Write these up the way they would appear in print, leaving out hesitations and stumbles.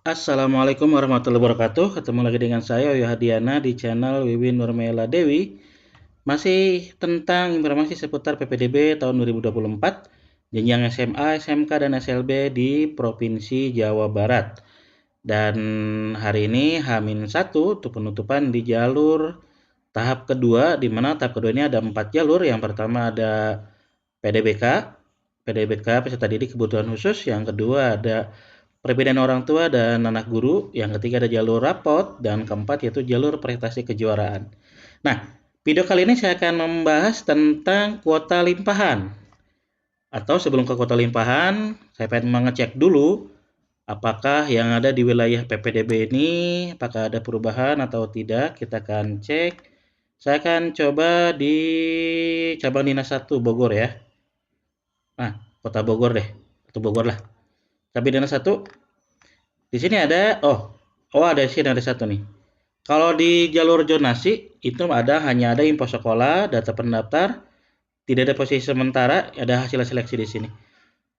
Assalamualaikum warahmatullahi wabarakatuh. Ketemu lagi dengan saya Oyo Hadiana di channel Wiwin Nurmela Dewi. Masih tentang informasi seputar PPDB tahun 2024, jenjang SMA, SMK, dan SLB di Provinsi Jawa Barat. Dan hari ini H-1 untuk penutupan di jalur tahap kedua, di mana tahap kedua ini ada 4 jalur. Yang pertama ada PDBK, peserta didik kebutuhan khusus. Yang kedua ada perbedaan orang tua dan anak guru. Yang ketiga ada jalur rapot. Dan keempat yaitu jalur prestasi kejuaraan. Nah, video kali ini saya akan membahas tentang kuota limpahan. Atau sebelum ke kuota limpahan, saya pengen mengecek dulu apakah yang ada di wilayah PPDB ini, apakah ada perubahan atau tidak. Kita akan cek. Saya akan coba di cabang dinas 1 Bogor ya. Nah, kota Bogor deh. Atau Bogor lah. Cabang dinas 1. Di sini ada, ada di sini ada satu nih. Kalau di jalur zonasi itu hanya ada info sekolah, data pendaftar, tidak ada posisi sementara, ada hasil seleksi di sini.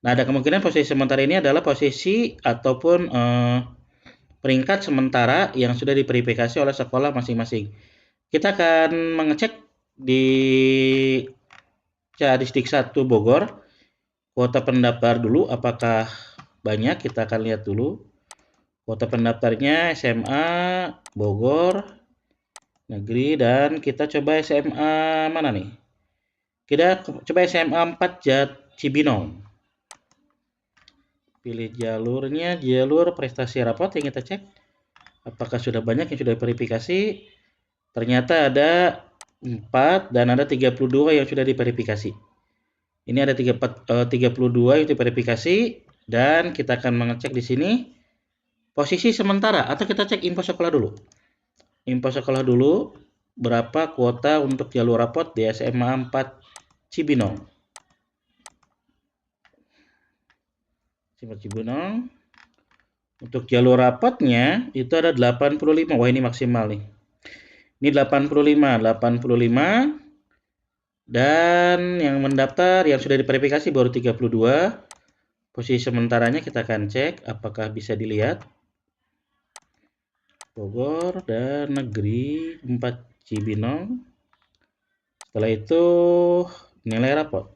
Nah, ada kemungkinan posisi sementara ini adalah posisi ataupun peringkat sementara yang sudah diverifikasi oleh sekolah masing-masing. Kita akan mengecek di Cadisdik 1 Bogor, kuota pendaftar dulu apakah banyak. Kita akan lihat dulu. Kuota pendaftarnya SMA Bogor Negeri, dan kita coba SMA mana nih? Kita coba SMA 4 Cibinong. Pilih jalurnya, jalur prestasi rapot yang kita cek. Apakah sudah banyak yang sudah verifikasi? Ternyata ada 4 dan ada 32 yang sudah diverifikasi. Ini ada 32 yang diverifikasi, dan kita akan mengecek di sini posisi sementara, atau kita cek info sekolah dulu. Info sekolah dulu, berapa kuota untuk jalur rapot di SMA 4 Cibinong. Cibinong. Untuk jalur rapotnya itu ada 85. Wah, ini maksimal nih. Ini 85. Dan yang mendaftar yang sudah diverifikasi baru 32. Posisi sementaranya kita akan cek apakah bisa dilihat. Bogor dan Negeri 4 Cibinong. Setelah itu nilai rapot.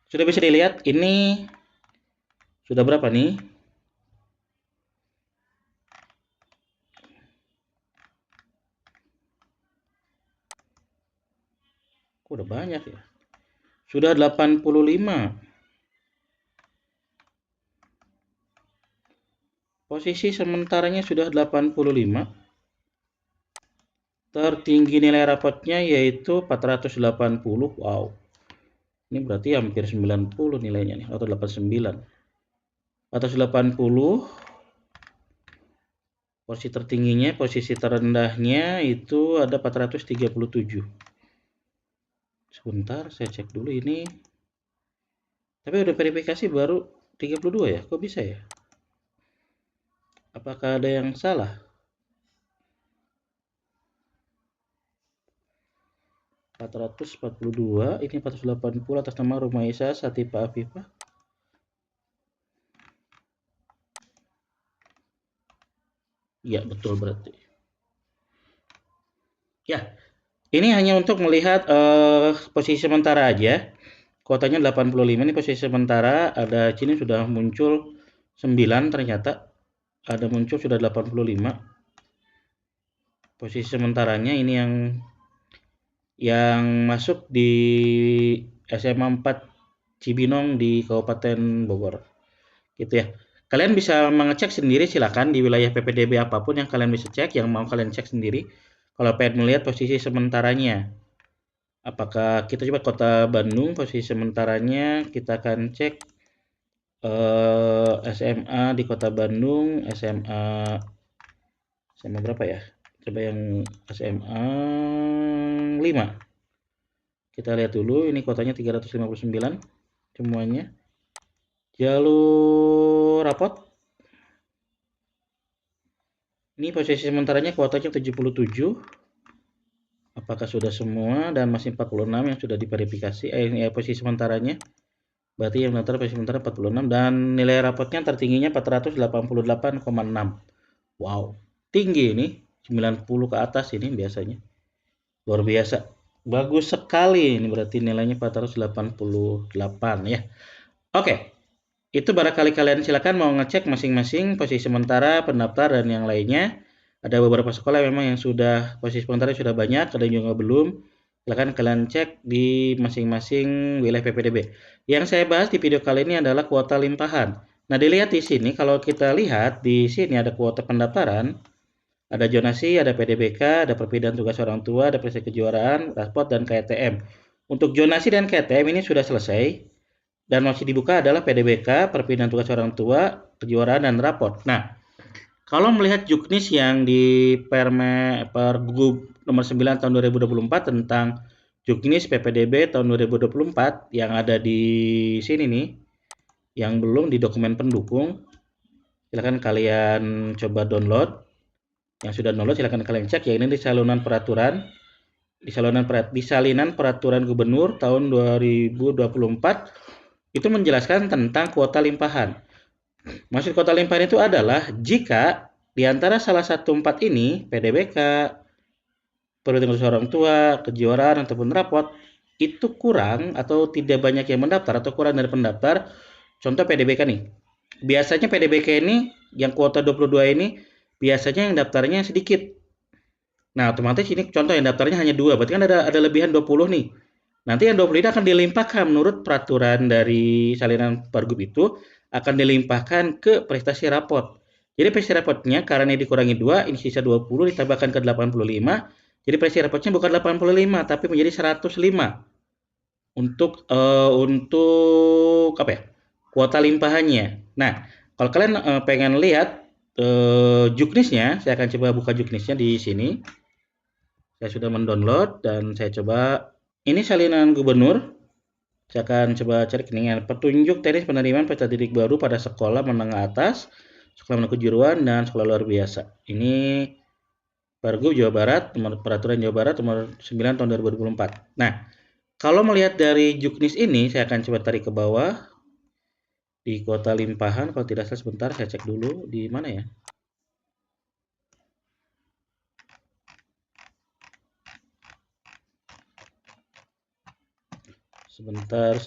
Sudah bisa dilihat ini sudah berapa nih? Kok udah banyak ya? Sudah 85. Posisi sementaranya sudah 85. Tertinggi nilai rapotnya yaitu 480. Wow. Ini berarti hampir 90 nilainya nih, atau 89. 480. Posisi tertingginya, posisi terendahnya itu ada 437. Sebentar, saya cek dulu ini. Tapi udah verifikasi baru 32 ya? Kok bisa ya? Apakah ada yang salah? 442, ini 480 atas nama Rumaisa Satipa Afifah. Ya, betul berarti. Ya, ini hanya untuk melihat posisi sementara aja. Kuotanya 85, ini posisi sementara. Ada sini sudah muncul 9 ternyata. Ada muncul sudah 85. Posisi sementaranya ini yang masuk di SMA 4 Cibinong di Kabupaten Bogor. Gitu ya. Kalian bisa mengecek sendiri, silakan di wilayah PPDB apapun yang kalian bisa cek, yang mau kalian cek sendiri. Kalau pengen melihat posisi sementaranya, apakah kita coba kota Bandung, posisi sementaranya kita akan cek SMA di kota Bandung, SMA berapa ya? Coba yang SMA 5. Kita lihat dulu, ini kotanya 359 semuanya. Jalur rapot. Ini posisi sementaranya kuotanya 77. Apakah sudah semua? Dan masih 46 yang sudah diverifikasi. Ini posisi sementaranya. Berarti yang mendaftar posisi sementara 46 dan nilai rapotnya tertingginya 488,6. Wow, tinggi ini, 90 ke atas ini biasanya. Luar biasa. Bagus sekali ini berarti nilainya 488 ya. Oke, itu barangkali kalian silakan mau ngecek masing-masing posisi sementara, pendaftar dan yang lainnya. Ada beberapa sekolah memang yang sudah posisi sementara sudah banyak, ada yang juga belum. Silakan kalian cek di masing-masing wilayah PPDB. Yang saya bahas di video kali ini adalah kuota limpahan. Nah, dilihat di sini kalau kita lihat di sini ada kuota pendaftaran, ada zonasi, ada PDBK, ada perpindahan tugas orang tua, ada prestasi kejuaraan, rapot dan KTM. Untuk zonasi dan KTM ini sudah selesai dan masih dibuka adalah PDBK, perpindahan tugas orang tua, kejuaraan dan rapot. Nah, kalau melihat juknis yang di Pergub nomor 9 tahun 2024 tentang juknis PPDB tahun 2024 yang ada di sini nih, yang belum di dokumen pendukung, silakan kalian coba download. Yang sudah download silakan kalian cek ya, ini di salinan peraturan gubernur tahun 2024 itu menjelaskan tentang kuota limpahan. Maksud kuota limpahan itu adalah jika di antara salah satu empat ini, PDBK, perlindungan orang tua, kejuaraan ataupun rapot, itu kurang atau tidak banyak yang mendaftar atau kurang dari pendaftar, contoh PDBK nih. Biasanya PDBK ini yang kuota 22 ini biasanya yang daftarnya sedikit. Nah, otomatis ini contoh yang daftarnya hanya 2, berarti kan ada lebihan 20 nih. Nanti yang 20 ini akan dilimpahkan menurut peraturan dari salinan Pergub itu akan dilimpahkan ke prestasi rapot. Jadi prestasi rapotnya karena ini dikurangi 2, ini sisa 20 ditambahkan ke 85. Jadi prestasi rapotnya bukan 85 tapi menjadi 105 untuk apa ya? Kuota limpahannya. Nah, kalau kalian pengen lihat juknisnya, saya akan coba buka juknisnya di sini. Saya sudah mendownload dan saya coba. Ini salinan gubernur. Saya akan coba cari keningan petunjuk teknis penerimaan peserta didik baru pada sekolah menengah atas, sekolah menengah kejuruan dan sekolah luar biasa. Ini Pergub Jawa Barat, peraturan Jawa Barat nomor 9 tahun 2024. Nah, kalau melihat dari juknis ini, saya akan coba tarik ke bawah di kuota limpahan. Kalau tidak salah sebentar, saya cek dulu di mana ya. Sebentar.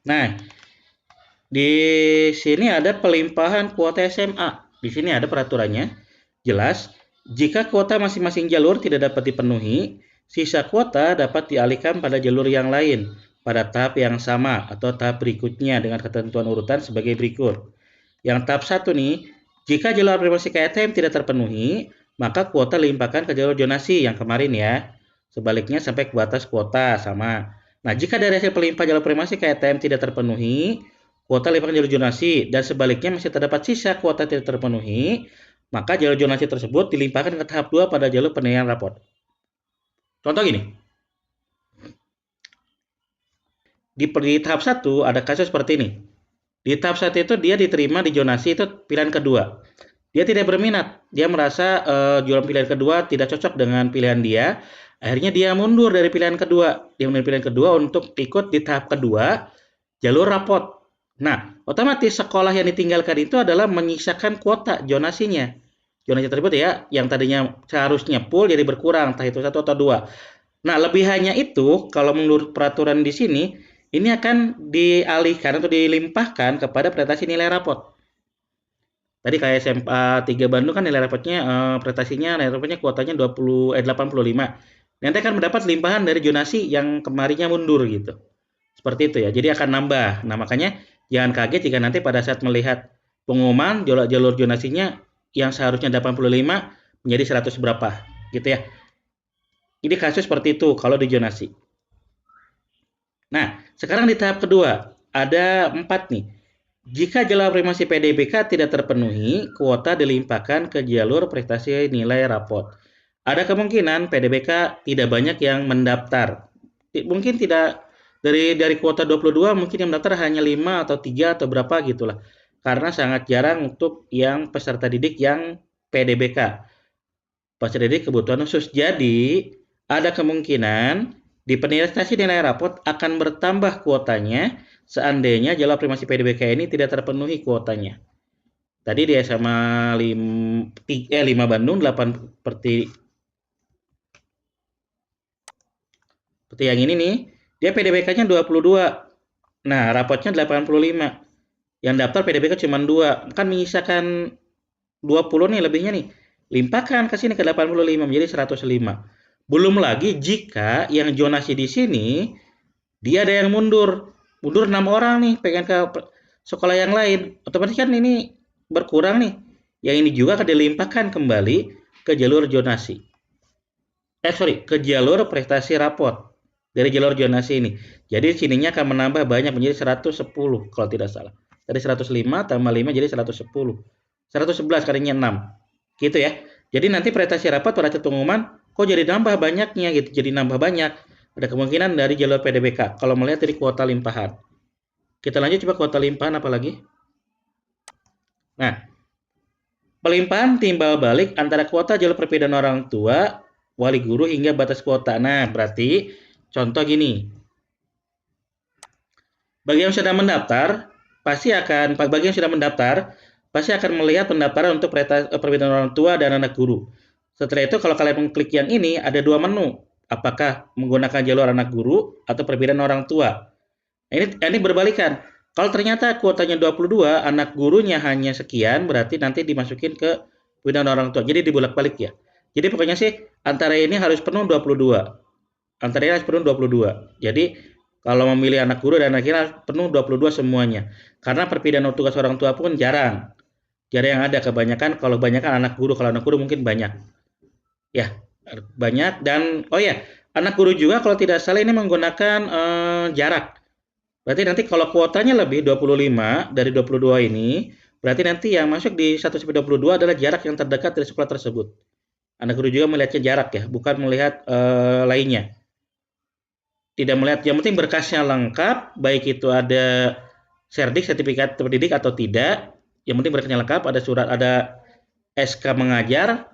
Nah, di sini ada pelimpahan kuota SMA. Di sini ada peraturannya. Jelas, jika kuota masing-masing jalur tidak dapat dipenuhi, sisa kuota dapat dialihkan pada jalur yang lain pada tahap yang sama atau tahap berikutnya dengan ketentuan urutan sebagai berikut. Yang tahap 1 nih, jika jalur privasi KTM tidak terpenuhi, maka kuota limpahkan ke jalur zonasi yang kemarin ya. Sebaliknya sampai ke batas kuota sama. Nah, jika dari hasil pelimpah jalur privasi KTM tidak terpenuhi, kuota limpahkan jalur zonasi dan sebaliknya masih terdapat sisa kuota tidak terpenuhi, maka jalur zonasi tersebut dilimpahkan ke tahap 2 pada jalur penilaian raport. Contoh gini, di tahap 1 ada kasus seperti ini. Di tahap 1 itu dia diterima di zonasi itu pilihan kedua. Dia tidak berminat, dia merasa jualan pilihan kedua tidak cocok dengan pilihan dia. Akhirnya dia mundur dari pilihan kedua. Dia mundur pilihan kedua untuk ikut di tahap kedua, jalur rapot. Nah, otomatis sekolah yang ditinggalkan itu adalah menyisakan kuota zonasinya. Zonasi tersebut ya, yang tadinya seharusnya full jadi berkurang, entah itu 1 atau 2. Nah, lebihannya itu kalau menurut peraturan di sini, ini akan dialihkan atau dilimpahkan kepada prestasi nilai rapot. Tadi kayak SMA 3 Bandung kan nilai rapotnya nilai rapotnya kuotanya 85. Nanti akan mendapat limpahan dari zonasi yang kemarinnya mundur gitu. Seperti itu ya. Jadi akan nambah. Nah, makanya jangan kaget jika nanti pada saat melihat pengumuman jalur zonasinya yang seharusnya 85 menjadi 100 berapa gitu ya. Ini kasus seperti itu kalau di zonasi. Nah, sekarang di tahap kedua ada 4 nih. Jika jalur privasi PDBK tidak terpenuhi, kuota dilimpahkan ke jalur prestasi nilai rapot. Ada kemungkinan PDBK tidak banyak yang mendaftar. Mungkin tidak Dari kuota 22 mungkin yang mendaftar hanya 5 atau 3 atau berapa gitulah. Karena sangat jarang untuk yang peserta didik yang PDBK, peserta didik kebutuhan khusus. Jadi, ada kemungkinan di penilaian nilai rapot akan bertambah kuotanya seandainya jalur afirmasi PDBK ini tidak terpenuhi kuotanya. Tadi di SMA 5 Bandung 8 seperti yang ini nih, dia PDBK-nya 22. Nah, rapotnya 85. Yang daftar PDBK cuma 2. Kan menyisakan 20 nih lebihnya nih. Limpahkan ke sini ke 85 menjadi 105. Belum lagi jika yang zonasi di sini dia ada yang mundur. Mundur 6 orang nih pengen ke sekolah yang lain. Otomatis kan ini berkurang nih. Yang ini juga akan dilimpahkan kembali ke jalur zonasi. Ke jalur prestasi rapot dari jalur zonasi ini. Jadi sininya akan menambah banyak menjadi 110 kalau tidak salah. Dari 105 tambah 5 jadi 110. 111 kalinya 6. Gitu ya. Jadi nanti prestasi rapat pada pengumuman kok jadi nambah banyaknya gitu. Jadi nambah banyak. Ada kemungkinan dari jalur PDBK kalau melihat dari kuota limpahan. Kita lanjut coba kuota limpahan apa lagi? Nah, pelimpahan timbal balik antara kuota jalur perpindahan orang tua, wali guru hingga batas kuota. Nah, berarti contoh gini. Bagi yang sudah mendaftar, pasti akan melihat pendaftaran untuk perpindahan orang tua dan anak guru. Setelah itu kalau kalian mengklik yang ini ada 2 menu. Apakah menggunakan jalur anak guru atau perpindahan orang tua. Ini berbalikan. Kalau ternyata kuotanya 22, anak gurunya hanya sekian, berarti nanti dimasukin ke perpindahan orang tua. Jadi dibolak-balik ya. Jadi pokoknya sih antara ini harus penuh 22. Antara ini harus penuh 22. Jadi kalau memilih anak guru dan anak harus penuh 22 semuanya. Karena perpindahan tugas orang tua pun jarang. Jarang yang ada, kebanyakan kalau kebanyakan anak guru, kalau anak guru mungkin banyak. Ya, banyak dan oh ya, anak guru juga kalau tidak salah ini menggunakan jarak. Berarti nanti kalau kuotanya lebih 25 dari 22 ini, berarti nanti yang masuk di 1-22 adalah jarak yang terdekat dari sekolah tersebut. Anak guru juga melihatnya jarak ya, bukan melihat lainnya. Tidak melihat, yang penting berkasnya lengkap, baik itu ada serdik, sertifikat terdidik atau tidak. Yang penting berkasnya lengkap, ada surat, ada SK mengajar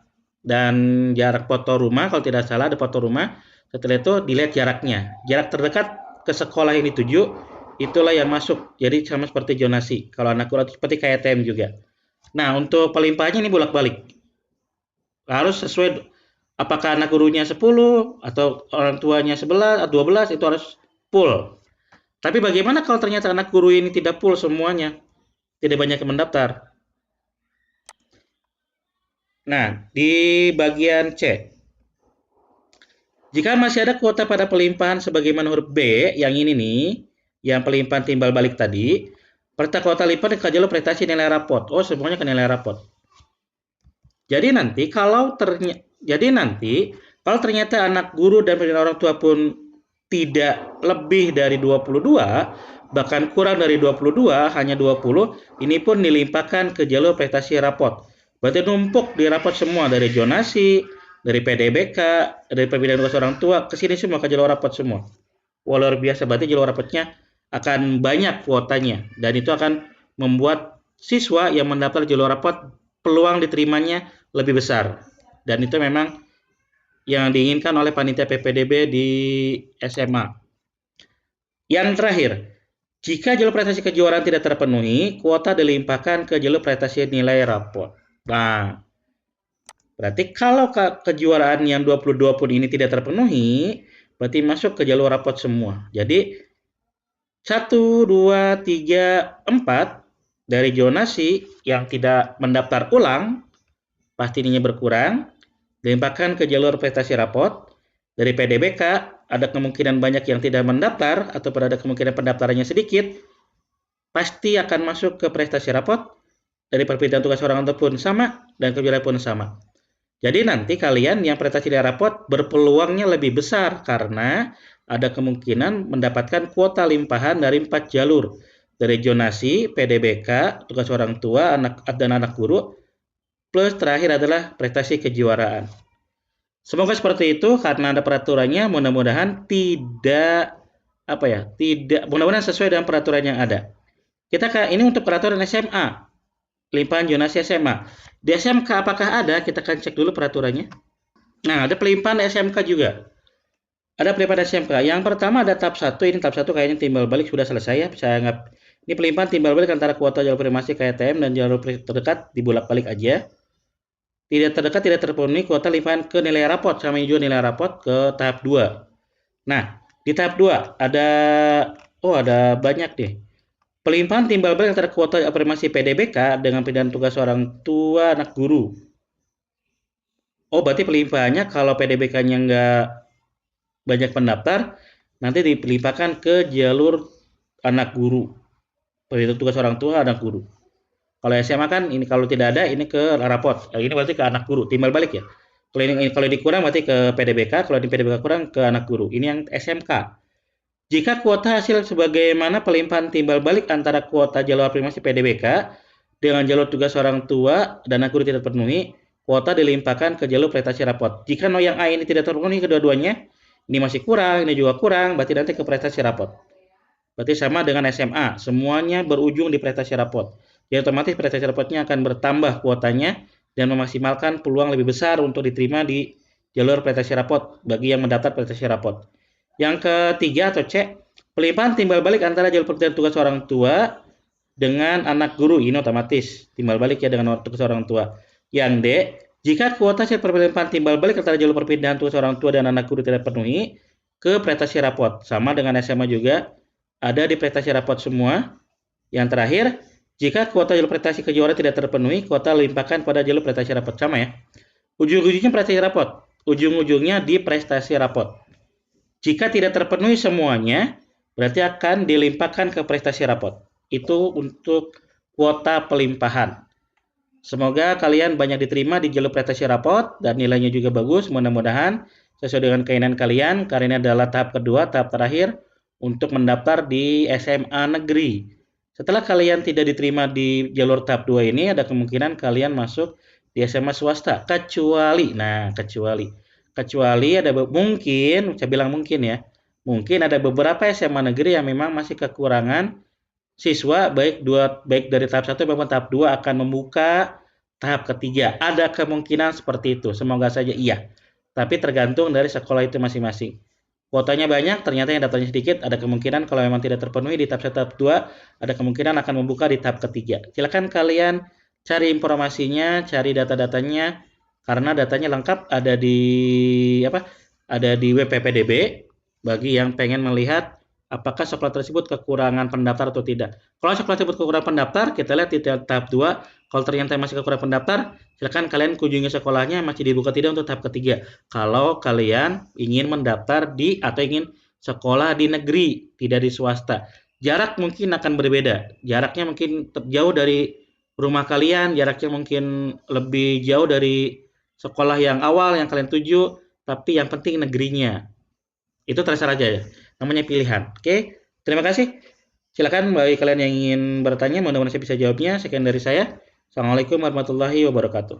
dan jarak foto rumah, kalau tidak salah ada foto rumah. Setelah itu dilihat jaraknya. Jarak terdekat ke sekolah yang dituju itulah yang masuk. Jadi sama seperti zonasi. Kalau anak guru seperti KTM juga. Nah, untuk pelimpahannya ini bolak-balik. Harus sesuai apakah anak gurunya 10 atau orang tuanya 11 atau 12 itu harus full. Tapi bagaimana kalau ternyata anak guru ini tidak full semuanya? Tidak banyak yang mendaftar. Nah, di bagian C. Jika masih ada kuota pada pelimpahan sebagaimana huruf B, yang ini nih, yang pelimpahan timbal balik tadi, serta kuota lipat ke jalur prestasi nilai rapot. Oh, semuanya ke nilai rapot. Jadi nanti kalau ternyata anak guru dan pendidikan orang tua pun tidak lebih dari 22, bahkan kurang dari 22, hanya 20, ini pun dilimpahkan ke jalur prestasi rapot. Berarti numpuk di rapot semua dari zonasi, dari PDBK, dari pembinaan tugas orang tua, ke sini semua ke jalur rapot semua. Wah, luar biasa, berarti jalur rapotnya akan banyak kuotanya dan itu akan membuat siswa yang mendaftar jalur rapot peluang diterimanya lebih besar. Dan itu memang yang diinginkan oleh panitia PPDB di SMA. Yang terakhir, jika jalur prestasi kejuaraan tidak terpenuhi, kuota dilimpahkan ke jalur prestasi nilai raport. Nah, berarti kalau kejuaraan yang 22 pun ini tidak terpenuhi, berarti masuk ke jalur raport semua. Jadi 1, 2, 3, 4 dari zonasi yang tidak mendaftar ulang pasti ininya berkurang, dilimpahkan ke jalur prestasi rapot. Dari PDBK ada kemungkinan banyak yang tidak mendaftar atau ada kemungkinan pendaftarannya sedikit, pasti akan masuk ke prestasi rapot. Dari perpindahan tugas orang pun sama dan kejuaraan pun sama. Jadi nanti kalian yang prestasi nilai rapot berpeluangnya lebih besar karena ada kemungkinan mendapatkan kuota limpahan dari 4 jalur. Dari zonasi, PDBK, tugas orang tua, dan anak guru, plus terakhir adalah prestasi kejuaraan. Semoga seperti itu karena ada peraturannya, mudah-mudahan tidak apa ya, tidak, mudah-mudahan sesuai dengan peraturan yang ada. Kita ini untuk peraturan SMA, limpahan zonasi SMA. Di SMK apakah ada? Kita akan cek dulu peraturannya. Nah, ada pelimpahan SMK juga. Ada pelimpahan SMK. Yang pertama ada tahap 1. Ini tahap 1 kayaknya timbal balik sudah selesai ya. Saya anggap ini pelimpahan timbal balik antara kuota jalur privasi KTM dan jalur terdekat dibolak-balik aja. Tidak terdekat tidak terpenuhi kuota limpahan ke nilai rapot. Sama juga nilai rapot ke tahap 2. Nah, di tahap 2 ada banyak deh. Pelimpahan timbal balik antara kuota afirmasi PDBK dengan pindahan tugas orang tua anak guru. Oh, berarti pelimpahannya kalau PDBK-nya nggak banyak pendaftar, nanti dilimpahkan ke jalur anak guru. Pindahan tugas orang tua anak guru. Kalau SMA kan ini kalau tidak ada ini ke rapot. Ini berarti ke anak guru, timbal balik ya. Kalau ini kurang berarti ke PDBK, kalau di PDBK kurang ke anak guru. Ini yang SMK. Jika kuota hasil sebagaimana pelimpahan timbal balik antara kuota jalur afirmasi PDBK dengan jalur tugas orang tua dan anak guru tidak terpenuhi, kuota dilimpahkan ke jalur prestasi rapot. Jika yang A ini tidak terpenuhi kedua-duanya, ini masih kurang, ini juga kurang, berarti nanti ke prestasi rapot. Berarti sama dengan SMA, semuanya berujung di prestasi rapot. Jadi otomatis prestasi rapotnya akan bertambah kuotanya dan memaksimalkan peluang lebih besar untuk diterima di jalur prestasi rapot bagi yang mendaftar prestasi rapot. Yang ketiga atau C, pelimpahan timbal balik antara jalur perpindahan tugas orang tua dengan anak guru. Ini otomatis timbal balik ya dengan tugas orang tua. Yang D, jika kuota hasil pelimpahan timbal balik antara jalur perpindahan tugas orang tua dan anak guru tidak penuhi, ke prestasi rapot. Sama dengan SMA juga, ada di prestasi rapot semua. Yang terakhir, jika kuota jalur prestasi kejuaraan tidak terpenuhi, kuota limpahkan pada jalur prestasi rapot. Sama ya. Ujung-ujungnya prestasi rapot. Ujung-ujungnya di prestasi rapot. Jika tidak terpenuhi semuanya, berarti akan dilimpahkan ke prestasi rapot. Itu untuk kuota pelimpahan. Semoga kalian banyak diterima di jalur prestasi rapot dan nilainya juga bagus. Mudah-mudahan sesuai dengan keinginan kalian, karena ini adalah tahap kedua, tahap terakhir untuk mendaftar di SMA negeri. Setelah kalian tidak diterima di jalur tahap 2 ini, ada kemungkinan kalian masuk di SMA swasta. Kecuali ada mungkin, saya bilang mungkin ya, mungkin ada beberapa SMA negeri yang memang masih kekurangan siswa, baik dari tahap 1 maupun tahap 2 akan membuka tahap ketiga. Ada kemungkinan seperti itu. Semoga saja iya. Tapi tergantung dari sekolah itu masing-masing. Kuotanya banyak, ternyata yang daftarnya sedikit, ada kemungkinan kalau memang tidak terpenuhi di tahap 1 tahap 2, ada kemungkinan akan membuka di tahap ketiga. Silakan kalian cari informasinya, cari data-datanya, karena datanya lengkap ada di web PPDB bagi yang pengen melihat apakah sekolah tersebut kekurangan pendaftar atau tidak. Kalau sekolah tersebut kekurangan pendaftar, kita lihat di tahap 2. Kalau ternyata masih kekurangan pendaftar, silakan kalian kunjungi sekolahnya, masih dibuka tidak untuk tahap ketiga. Kalau kalian ingin mendaftar atau ingin sekolah di negeri, tidak di swasta. Jarak mungkin akan berbeda. Jaraknya mungkin jauh dari rumah kalian, jaraknya mungkin lebih jauh dari sekolah yang awal yang kalian tuju, tapi yang penting negerinya. Itu terserah aja ya. Namanya pilihan. Oke, terima kasih. Silakan bagi kalian yang ingin bertanya, mudah-mudahan saya bisa jawabnya. Sekian dari saya. Assalamualaikum warahmatullahi wabarakatuh.